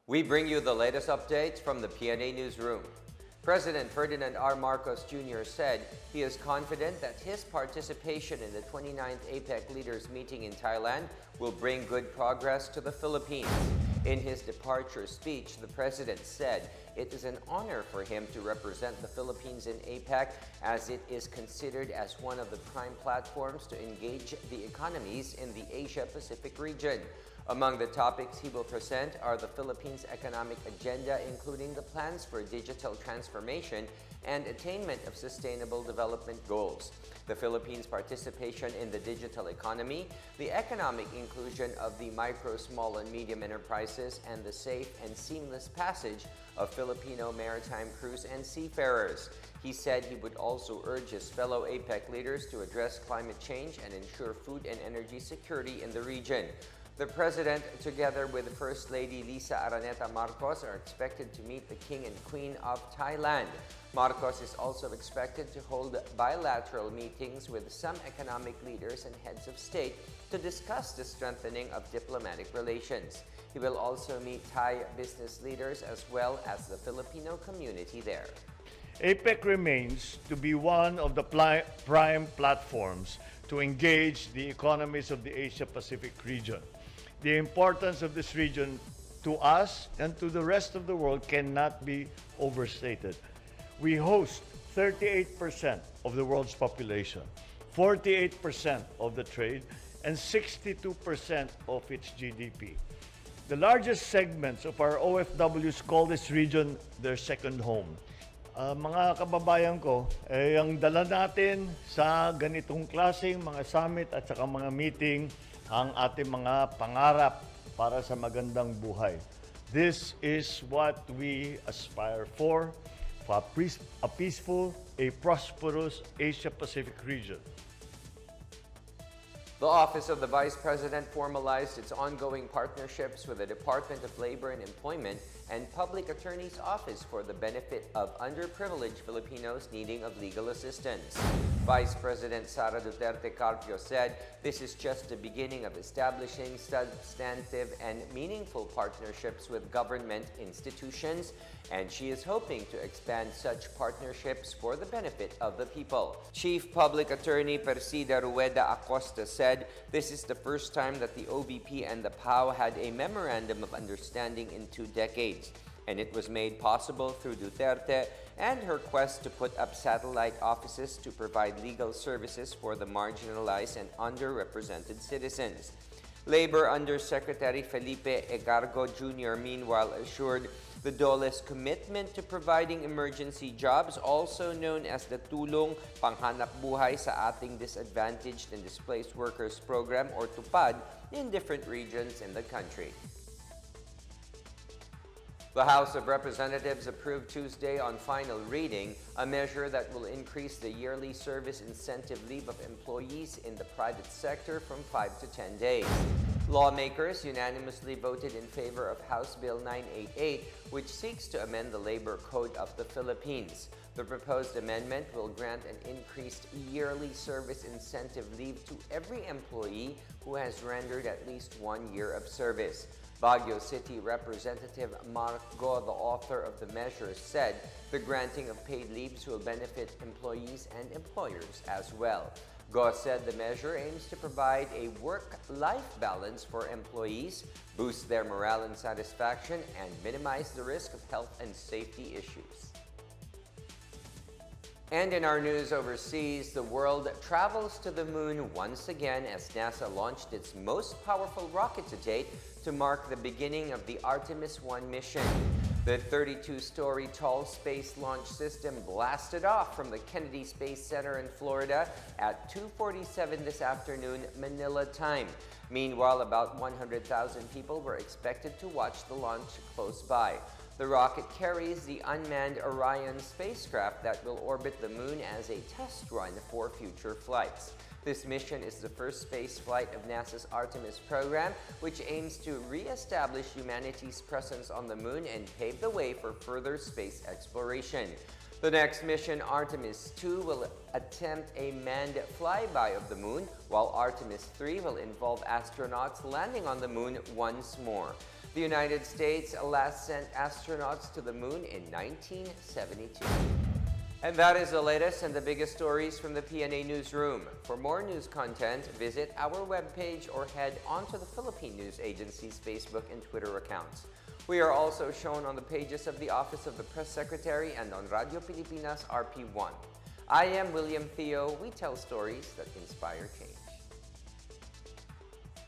We bring you the latest updates from the Pna Newsroom. President Ferdinand R. Marcos Jr. said he is confident that his participation in the 29th APEC leaders meeting in Thailand will bring good progress to the Philippines. In his departure speech, the president said it is an honor for him to represent the Philippines in APEC, as it is considered as one of the prime platforms to engage the economies in the Asia-Pacific region. Among the topics he will present are the Philippines' economic agenda, including the plans for digital transformation and attainment of sustainable development goals, the Philippines' participation in the digital economy, the economic inclusion of the micro, small, and medium enterprises, and the safe and seamless passage of Filipino maritime crews and seafarers. He said he would also urge his fellow APEC leaders to address climate change and ensure food and energy security in the region. The President, together with First Lady Lisa Araneta Marcos, are expected to meet the King and Queen of Thailand. Marcos is also expected to hold bilateral meetings with some economic leaders and heads of state to discuss the strengthening of diplomatic relations. He will also meet Thai business leaders as well as the Filipino community there. APEC remains to be one of the prime platforms to engage the economies of the Asia-Pacific region. The importance of this region to us and to the rest of the world cannot be overstated. We host 38% of the world's population, 48% of the trade, and 62% of its GDP. The largest segments of our OFWs call this region their second home. Mga kababayan ko, ang dala natin sa ganitong klaseng mga summit at saka mga meeting ang ating mga pangarap para sa magandang buhay. This is what we aspire for a peaceful, a prosperous Asia-Pacific region. The Office of the Vice President formalized its ongoing partnerships with the Department of Labor and Employment and Public Attorney's Office for the benefit of underprivileged Filipinos needing of legal assistance. Vice President Sara Duterte Carpio said this is just the beginning of establishing substantive and meaningful partnerships with government institutions, and she is hoping to expand such partnerships for the benefit of the people. Chief Public Attorney Persida Rueda Acosta said this is the first time that the OVP and the PAO had a memorandum of understanding in 2 decades, and it was made possible through Duterte and her quest to put up satellite offices to provide legal services for the marginalized and underrepresented citizens. Labor Undersecretary Felipe Egargo Jr. meanwhile assured the DOLE's commitment to providing emergency jobs, also known as the Tulong Panghanap Buhay sa Ating Disadvantaged and Displaced Workers Program, or TUPAD, in different regions in the country. The House of Representatives approved Tuesday on final reading a measure that will increase the yearly service incentive leave of employees in the private sector from 5 to 10 days. Lawmakers unanimously voted in favor of House Bill 988, which seeks to amend the Labor Code of the Philippines. The proposed amendment will grant an increased yearly service incentive leave to every employee who has rendered at least 1 year of service. Baguio City Representative Mark Go, the author of the measure, said the granting of paid leaves will benefit employees and employers as well. Go said the measure aims to provide a work-life balance for employees, boost their morale and satisfaction, and minimize the risk of health and safety issues. And in our news overseas, the world travels to the moon once again as NASA launched its most powerful rocket to date to mark the beginning of the Artemis 1 mission. The 32-story tall space launch system blasted off from the Kennedy Space Center in Florida at 2:47 this afternoon, Manila time. Meanwhile, about 100,000 people were expected to watch the launch close by. The rocket carries the unmanned Orion spacecraft that will orbit the moon as a test run for future flights. This mission is the first space flight of NASA's Artemis program, which aims to re-establish humanity's presence on the moon and pave the way for further space exploration. The next mission, Artemis 2, will attempt a manned flyby of the moon, while Artemis 3 will involve astronauts landing on the moon once more. The United States last sent astronauts to the moon in 1972. And that is the latest and the biggest stories from the PNA Newsroom. For more news content, visit our webpage or head onto the Philippine News Agency's Facebook and Twitter accounts. We are also shown on the pages of the Office of the Press Secretary and on Radio Pilipinas RP1. I am William Theo. We tell stories that inspire change.